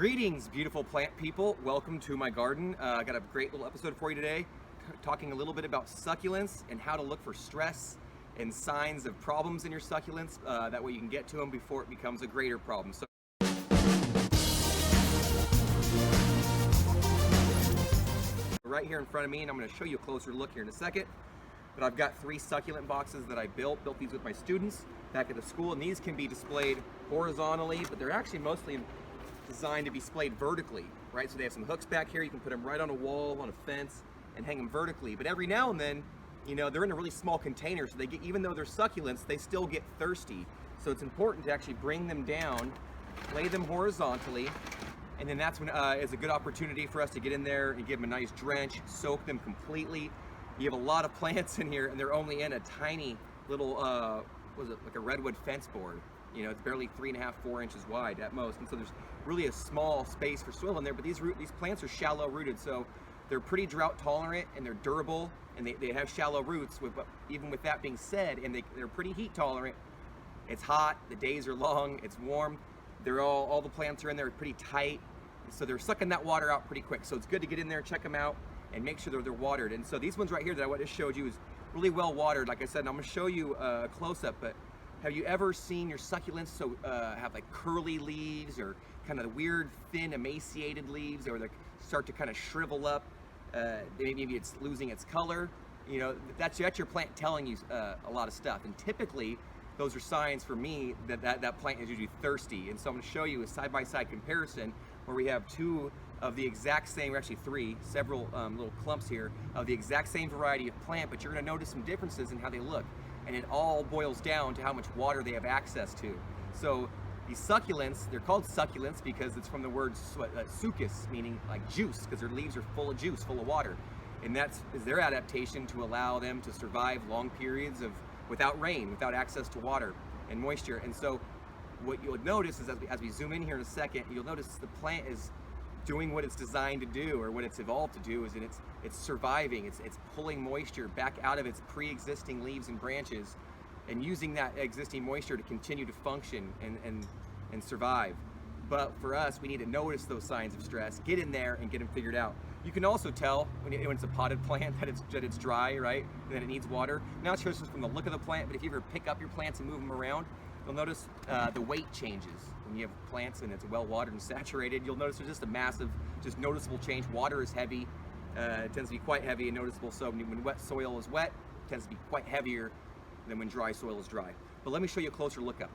Greetings, beautiful plant people. Welcome to my garden. I got a great little episode for you today, talking a little bit about succulents and how to look for stress and signs of problems in your succulents. That way you can get to them before it becomes a greater problem. So, right here in front of me, and I'm going to show you a closer look here in a second. But I've got 3 succulent boxes that I built these with my students back at the school, and these can be displayed horizontally, but they're actually mostly designed to be displayed vertically, right? So they have some hooks back here. You can put them right on a wall, on a fence, and hang them vertically. But every now and then, you know, they're in a really small container, so they get, even though they're succulents, they still get thirsty. So it's important to actually bring them down, lay them horizontally, and then that's when is a good opportunity for us to get in there and give them a nice drench, soak them completely. You have a lot of plants in here, and they're only in a tiny little, was it like a redwood fence board? You know, it's barely 3.5, 4 inches wide at most, and so there's really a small space for soil in there. But these plants are shallow rooted, so they're pretty drought tolerant and they're durable, and they have shallow roots. But even with that being said, and they're pretty heat tolerant. It's hot, the days are long, it's warm. They're all the plants are in there pretty tight, so they're sucking that water out pretty quick. So it's good to get in there, check them out, and make sure they're watered. And so these ones right here that I just showed you is really well watered. Like I said, and I'm going to show you a close-up, but have you ever seen your succulents have like curly leaves, or kind of weird, thin, emaciated leaves, or they start to kind of shrivel up? Maybe it's losing its color. You know, that's your plant telling you a lot of stuff. And typically, those are signs for me that plant is usually thirsty. And so I'm going to show you a side-by-side comparison where we have 2 of the exact same, or actually 3, several little clumps here of the exact same variety of plant, but you're going to notice some differences in how they look. And it all boils down to how much water they have access to. So these succulents, they're called succulents because it's from the word succus, meaning like juice, because their leaves are full of juice, full of water. And that's their adaptation to allow them to survive long periods without rain, without access to water and moisture. And so what you'll notice is as we zoom in here in a second, you'll notice the plant is doing what it's designed to do, or what it's evolved to do, is that it's surviving, it's pulling moisture back out of its pre-existing leaves and branches, and using that existing moisture to continue to function and survive. But for us, we need to notice those signs of stress, get in there and get them figured out. You can also tell when it's a potted plant that it's dry, right, and that it needs water. Not just from the look of the plant, but if you ever pick up your plants and move them around, you'll notice the weight changes. When you have plants and it's well watered and saturated, you'll notice there's just a massive, just noticeable change. Water is heavy, it tends to be quite heavy and noticeable. So when wet soil is wet, it tends to be quite heavier than when dry soil is dry. But let me show you a closer look up.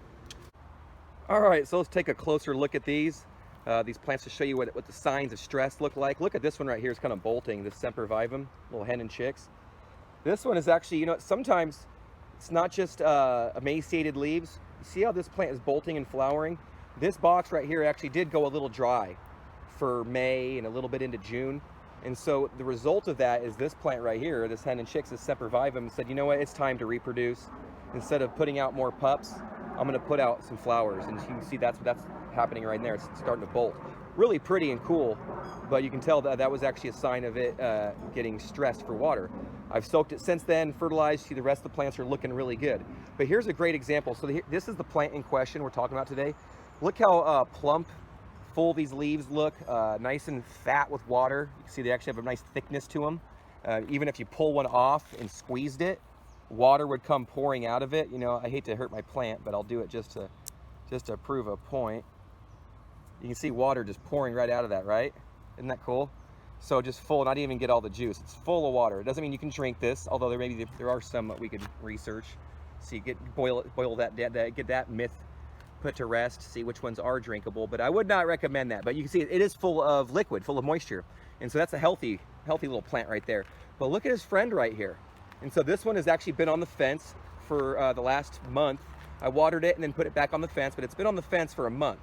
All right, so let's take a closer look at these plants to show you what the signs of stress look like. Look at this one right here. It's kind of bolting, this sempervivum, little hen and chicks. This one is actually, you know, sometimes it's not just emaciated leaves. You see how this plant is bolting and flowering? This box right here actually did go a little dry for May and a little bit into June. And so the result of that is this plant right here, this hen and chicks, this sempervivum, said, you know what, it's time to reproduce. Instead of putting out more pups, I'm gonna put out some flowers. And you can see that's happening right there. It's starting to bolt. Really pretty and cool, but you can tell that was actually a sign of it getting stressed for water. I've soaked it since then, fertilized. See, the rest of the plants are looking really good. But here's a great example. So this is the plant in question we're talking about today. Look how plump, full these leaves look, nice and fat with water. You can see they actually have a nice thickness to them. Even if you pull one off and squeezed it, water would come pouring out of it. You know, I hate to hurt my plant, but I'll do it just to prove a point. You can see water just pouring right out of that, right? Isn't that cool? So just full, not even get all the juice. It's full of water. It doesn't mean you can drink this, although there are some that we could research. See, boil that, get that myth put to rest, see which ones are drinkable. But I would not recommend that. But you can see it is full of liquid, full of moisture. And so that's a healthy little plant right there. But look at his friend right here. And so this one has actually been on the fence for the last month. I watered it and then put it back on the fence, but it's been on the fence for a month.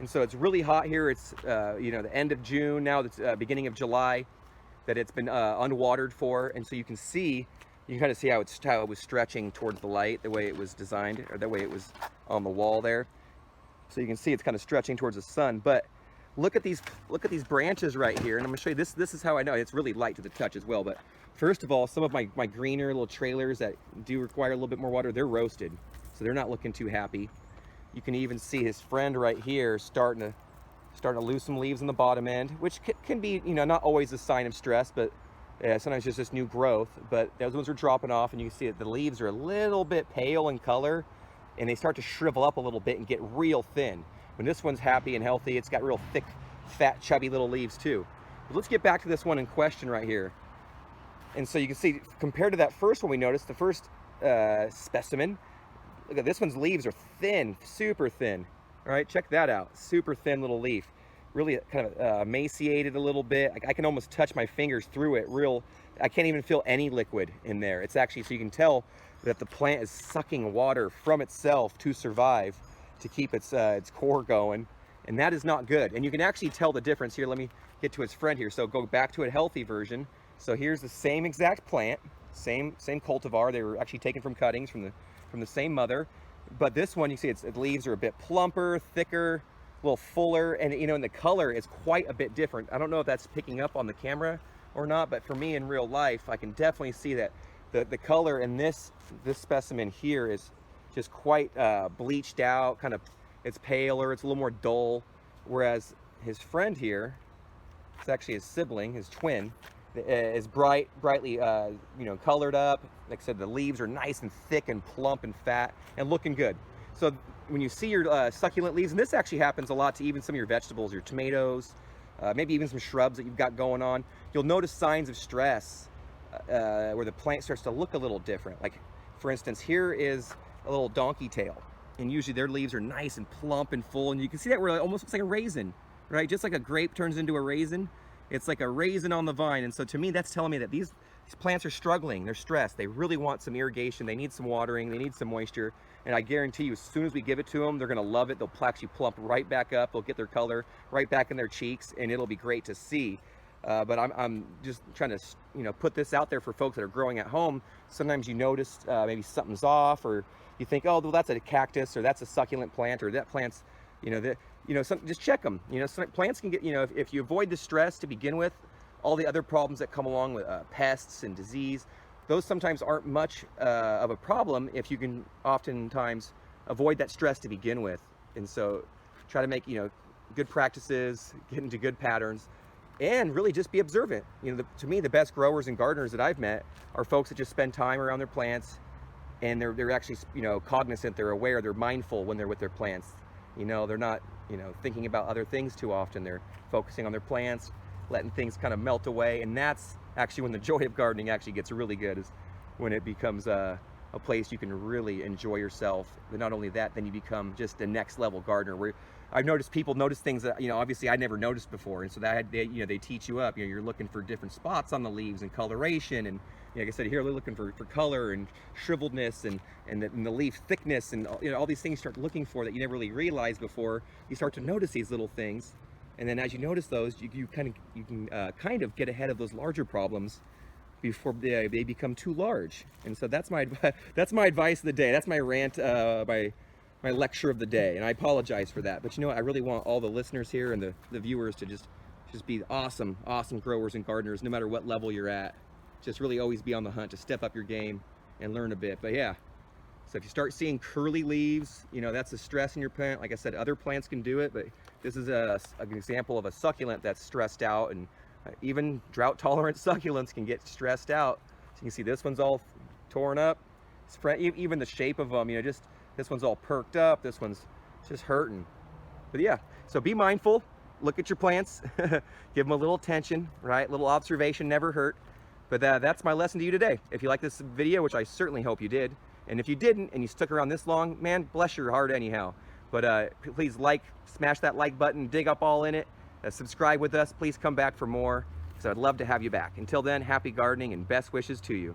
And so it's really hot here. It's you know, the end of June now. It's beginning of July that it's been unwatered for. And so you can kind of see how it was stretching towards the light, the way it was designed, or the way it was on the wall there. So you can see it's kind of stretching towards the sun. But look at these branches right here, and I'm gonna show you this. This is how I know it's really light to the touch as well. But first of all, some of my greener little trailers that do require a little bit more water, they're roasted, so they're not looking too happy. You can even see his friend right here starting to Starting to lose some leaves on the bottom end, which can be, you know, not always a sign of stress, but sometimes just this new growth. But those ones are dropping off, and you can see that the leaves are a little bit pale in color, and they start to shrivel up a little bit and get real thin. When this one's happy and healthy, it's got real thick, fat, chubby little leaves too. But let's get back to this one in question right here. And so you can see, compared to that first one we noticed, the first specimen, look at this one's leaves are thin, super thin. All right, check that out. Super thin little leaf. Really kind of emaciated a little bit. I can almost touch my fingers through it. I can't even feel any liquid in there. It's actually, so you can tell that the plant is sucking water from itself to survive, to keep its core going. And that is not good. And you can actually tell the difference here. Let me get to its friend here. So go back to a healthy version. So here's the same exact plant, same cultivar. They were actually taken from cuttings from the same mother. But this one, you see its leaves are a bit plumper, thicker, a little fuller, and you know, and the color is quite a bit different. I don't know if that's picking up on the camera or not, but for me in real life, I can definitely see that the color in this specimen here is just quite bleached out, kind of, it's paler, it's a little more dull, whereas his friend here, it's actually his sibling, his twin, is brightly you know, colored up. Like I said, the leaves are nice and thick and plump and fat and looking good. So when you see your succulent leaves, and this actually happens a lot to even some of your vegetables, your tomatoes, maybe even some shrubs that you've got going on, you'll notice signs of stress where the plant starts to look a little different. Like for instance, here is a little donkey tail, and usually their leaves are nice and plump and full, and you can see that where it almost looks like a raisin, right? Just like a grape turns into a raisin. It's like a raisin on the vine. And so to me, that's telling me that these plants are struggling, they're stressed, they really want some irrigation, they need some watering, they need some moisture. And I guarantee you, as soon as we give it to them, they're gonna love it. They'll actually plump right back up, they'll get their color right back in their cheeks, and it'll be great to see. But I'm just trying to, you know, put this out there for folks that are growing at home. Sometimes you notice maybe something's off, or you think, oh, well, that's a cactus, or that's a succulent plant, or that plant's, you know, just check them. You know, some plants can get, you know, if you avoid the stress to begin with, all the other problems that come along with pests and disease, those sometimes aren't much of a problem if you can oftentimes avoid that stress to begin with. And so try to make, you know, good practices, get into good patterns, and really just be observant. You know, to me, the best growers and gardeners that I've met are folks that just spend time around their plants, and they're actually, you know, cognizant, they're aware, they're mindful when they're with their plants. You know, they're not, you know, thinking about other things too often. They're focusing on their plants, letting things kind of melt away. And that's actually when the joy of gardening actually gets really good, is when it becomes a place you can really enjoy yourself. But not only that, then you become just a next level gardener, where I've noticed people notice things that, you know, obviously I never noticed before. And so you know, they teach you up. You know, you're looking for different spots on the leaves and coloration, and like I said, here they're looking for color and shriveledness and the leaf thickness, and you know, all these things you start looking for that you never really realized before. You start to notice these little things, and then as you notice those, you can kind of get ahead of those larger problems before they become too large. And so that's my advice of the day. That's my rant, my lecture of the day, and I apologize for that. But you know what? I really want all the listeners here and the viewers to just be awesome growers and gardeners, no matter what level you're at. Just really always be on the hunt to step up your game and learn a bit. But yeah, so if you start seeing curly leaves, you know, that's a stress in your plant. Like I said, other plants can do it, but this is an example of a succulent that's stressed out, and even drought tolerant succulents can get stressed out. So you can see this one's all torn up. Even the shape of them, you know, just this one's all perked up, this one's just hurting. But yeah, so be mindful, look at your plants, give them a little attention, right? A little observation never hurt. But that's my lesson to you today. If you like this video, which I certainly hope you did, and if you didn't and you stuck around this long, man, bless your heart anyhow. But please smash that like button, dig up all in it, subscribe with us. Please come back for more, because I'd love to have you back. Until then, happy gardening and best wishes to you.